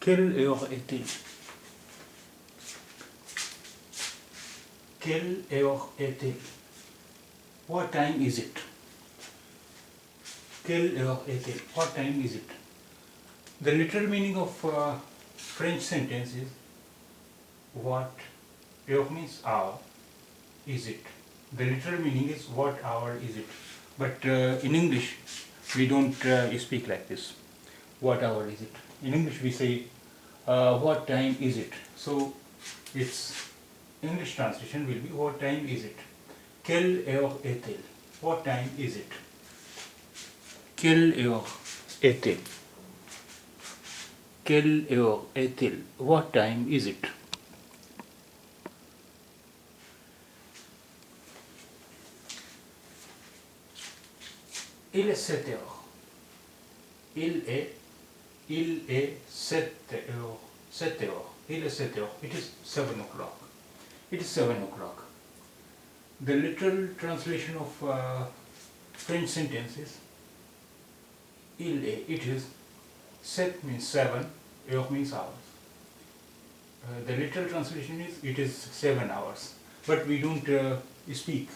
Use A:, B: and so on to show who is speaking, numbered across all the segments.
A: Quelle heure est-il? Quelle heure est-il? What time is it? Quelle heure est-il? What time is it? The literal meaning of French sentence is what heure means hour, is it? The literal meaning is what hour is it? But in English we don't speak like this. What hour is it? In English we say what time is it? So its English translation will be what time is it? Quelle heure est-il? What time is it? Quelle heure est-il? Quelle heure est-il? What time is it? Il est 7 heures. Il est 7 heures. 7 heures. Il est 7 heures. It is 7 o'clock. It is 7 o'clock. The literal translation of French sentence is il est. It is 7 means 7, heure means hours. The literal translation is it is 7 hours. But we don't speak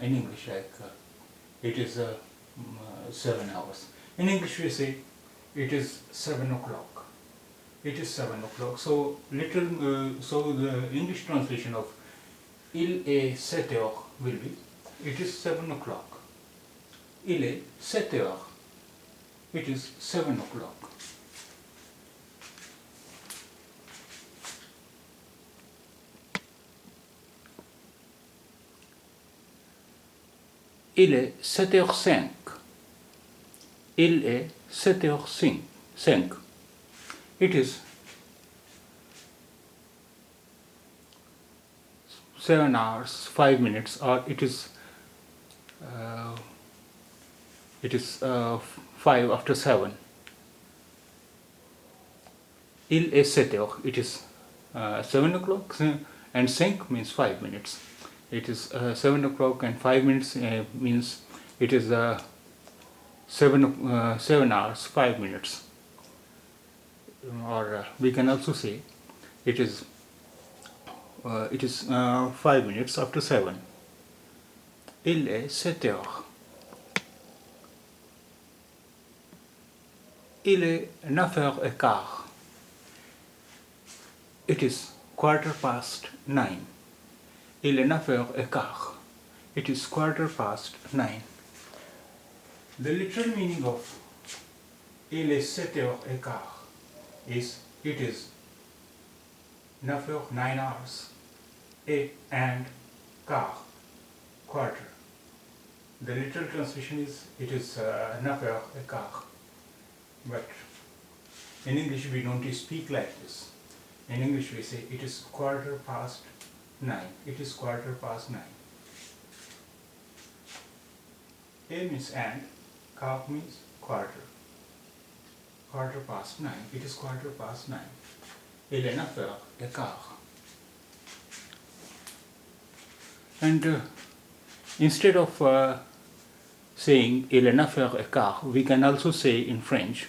A: in English like it is 7 hours. In English we say it is 7 o'clock. It is 7 o'clock. So so the English translation of il est 7 heures will be it is 7 o'clock. Il est 7 heures. It is 7 o'clock. Il est 7h05. Il est 7h05. It is 7 hours 5 minutes, or it is 5 after 7. Il est 7 heures. It is 7 o'clock, and 5 means 5 minutes. It is 7 o'clock and 5 minutes means it is 7 hours 5 minutes. Or we can also say it is 5 minutes after 7. Il est 7 heures. Il est 9h15. It is 9:15. Il est 9h15. It is 9:15. The literal meaning of il est 7h15 is it is 9 heures, 9 hours, and quart, quarter. The literal translation is it is 9h15. But in English we don't speak like this. In English we say it is 9:15. It is 9:15. A means and, quart means quarter. 9:15. It is 9:15. Il est 9h15. And instead of saying il est 9h15, we can also say in French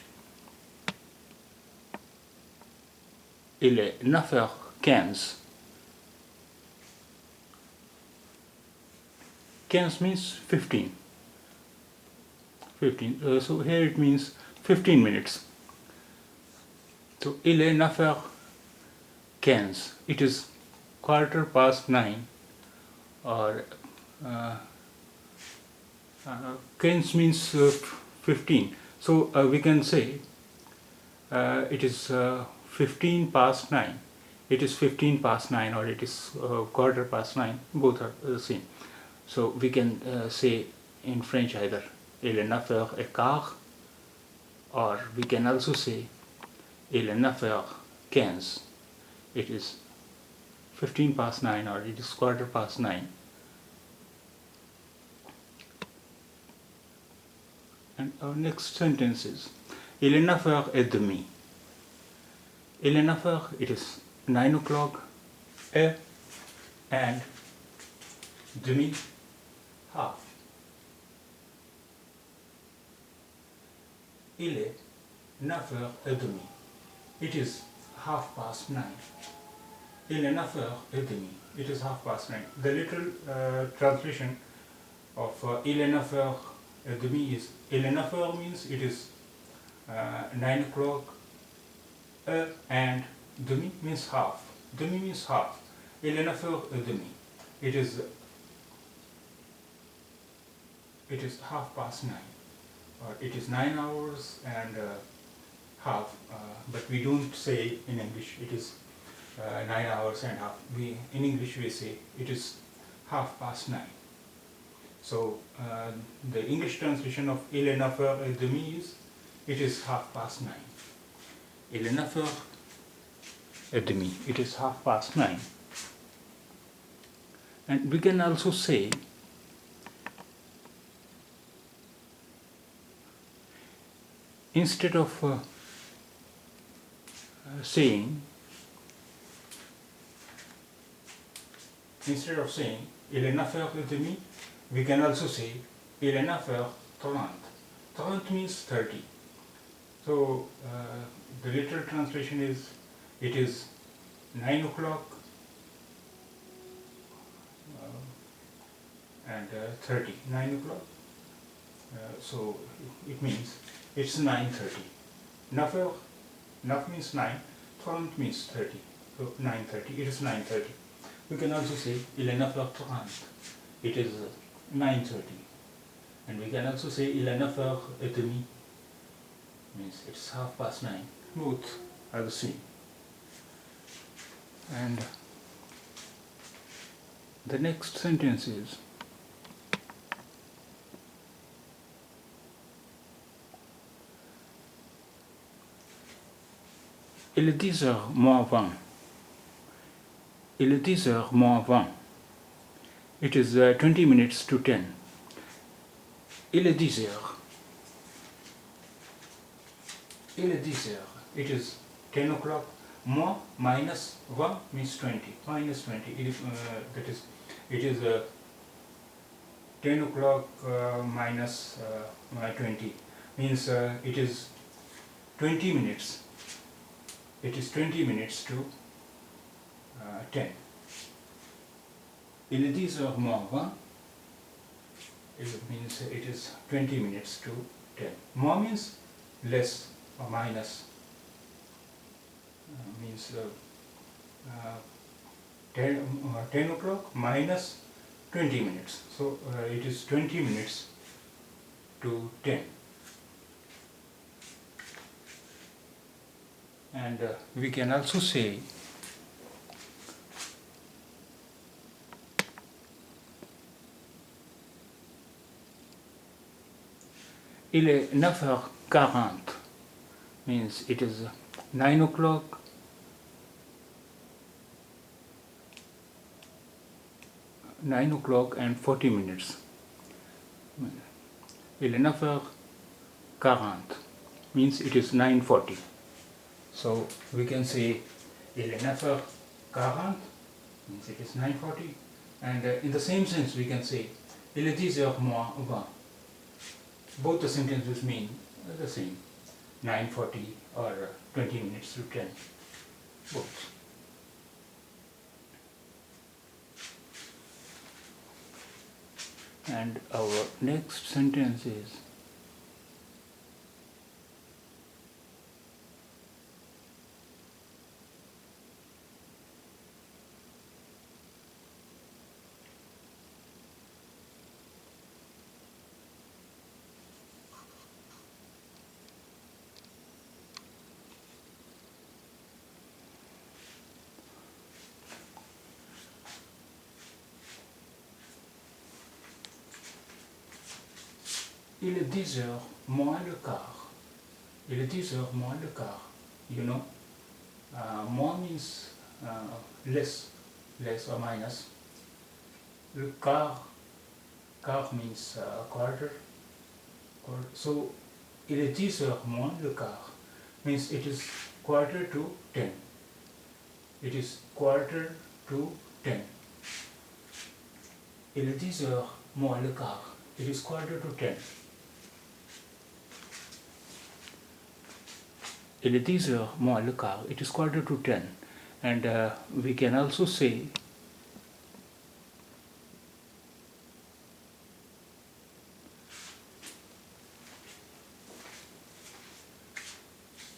A: il est 9h15. 15 means 15. So here it means 15 minutes. So il est 9h15. It is 9:15, or 15 means 15. So we can say it is 9:15. It is 9:15, or it is 9:15. Both are the same. So we can say in French either il est 9h15, or we can also say il est 9h15. It is 9:15, or it is 9:15. And our next sentence is il est 9h30. Il est 9h, it is 9 o'clock, and demi, half. Il est 9h30. It is 9:30. Il est 9h30. It is 9:30. The literal translation of il est 9h30 is il est 9h means it is 9 o'clock, and demi means half. Demi means half. Il est 9h30. It is 9:30, or it is 9 hours and half. But we don't say in English it is 9 hours and half. In English we say it is 9:30. So the English translation of il est 9h30 is it is 9:30. Il est 9h30. It is 9:30. And we can also say instead of saying il est 9h30, we can also say il est 9h30. 30 means 30. So the literal translation is it is 9 o'clock and 30. 9 o'clock. So it means it's 9:30. 9 means 9, 30 means 30. So 9:30. It is 9:30. We can also say il est 9h30. It is 9:30. And we can also say il est 9h30. Means it's 9:30. Both are the same. And the next sentence is il est 10h moins 20. Il est 10h moins 20. It is 20 minutes to 10. Il est 10h. Il est 10h. It is 10 o'clock. Moins minus 1 means 20. Minus 20. It is 10 o'clock minus 20. Means it is 20 minutes. It is 20 minutes to 10. Il est 10h moins 20. It means it is 20 minutes to 10. Moins means less or minus. Means 10 o'clock minus 20 minutes. So it is 20 minutes to 10. And we can also say il est 9h40. Means it is 9 o'clock and 40 minutes. Il est 9h40 means it is 9:40. So we can say il est 9h40 means it is 9:40, and in the same sense we can say il est 10h moins 20. Both the sentences mean the same, 9:40 or 20 minutes to 10. Both. And our next sentence is il est 10h moins le quart. Il est 10h moins le quart. You know, moins means less or minus. Le quart means quarter. So il est 10h moins le quart means it is quarter to 10. It is quarter to 10. Il est 10h moins le quart. It is quarter to 10. Il est 10 heures moins le quart. It is quarter to 10. And we can also say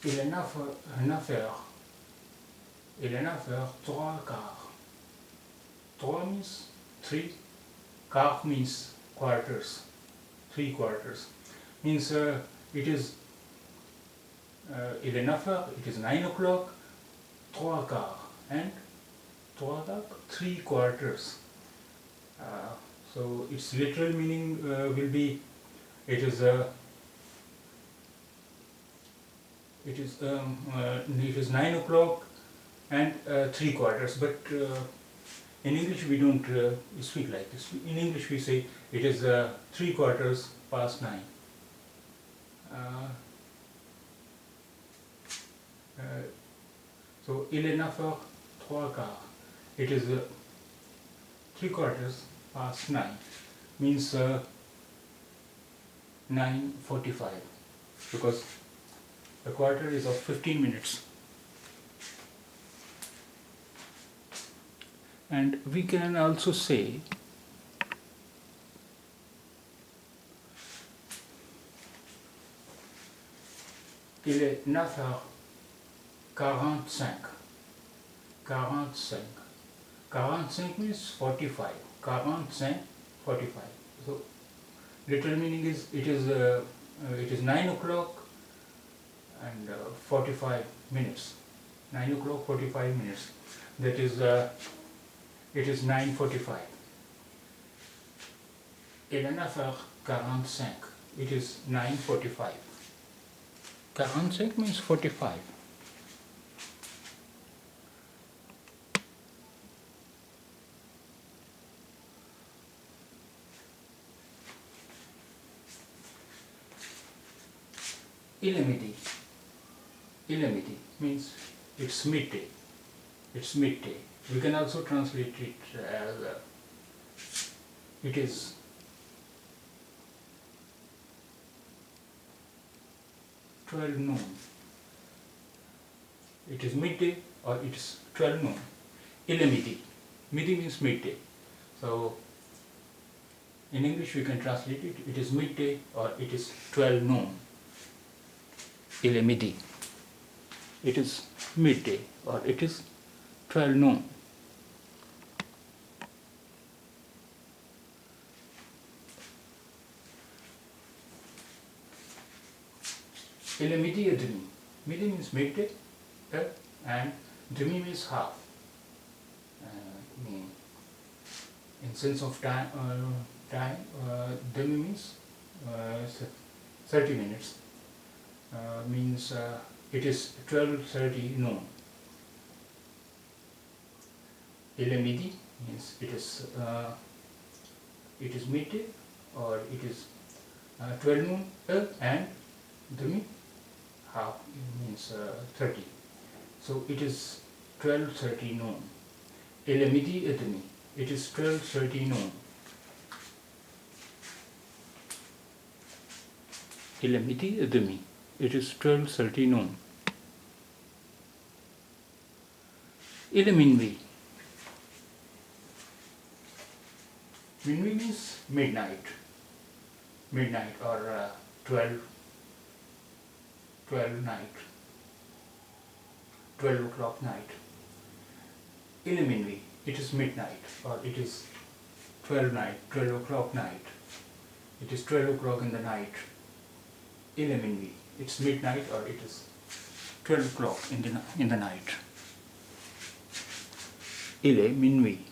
A: il est 9 heures. Il est 9 heures, 3 quarts. 3 means 3. Quart means quarters. 3 quarters. Means it is il est 9 heures, it is 9 o'clock, 3 quarts. And 3 quarts, 3 quarters. So its literal meaning will be it is 9 o'clock and 3 quarters, but in English we don't speak like this. In English we say it is 3 quarters past 9. So il est 9 heures 3 quarts. It is 3 quarters past 9. Means 9:45, because a quarter is of 15 minutes. And we can also say il est 9h45. 45. 45 means 45. 45, 45. So literal meaning is it is 9 o'clock and 45 minutes. 9 o'clock 45 minutes. That is it is 9:45. Il est 9h45. It is 9:45. 45 means 45. Il est midi. Il est midi means it's midday. It's midday. We can also translate it as it is 12 noon. It is midday or it is 12 noon. Il est midi. Midi means midday. So in English we can translate it. It is midday or it is 12 noon. Il est midi. It is midday or it is 12 noon. Il est midi et demi. Midi means midday and demi means half. In sense of time, demi means 30 minutes. Means it is 12:30 noon. Il est midi means it is midday or it is 12 noon and demi half means 30. So it is 12:30 noon. Il est midi et demi. It is 12:30 noon. Il est midi et demi. It is 12:30 noon. Il est minuit. Minuit means midnight. Midnight or 12 night. 12 o'clock night. Il est minuit. It is midnight or it is 12 o'clock night. It is 12 o'clock in the night. Il est minuit. It's midnight or it is 12 o'clock in the night. Il est minuit.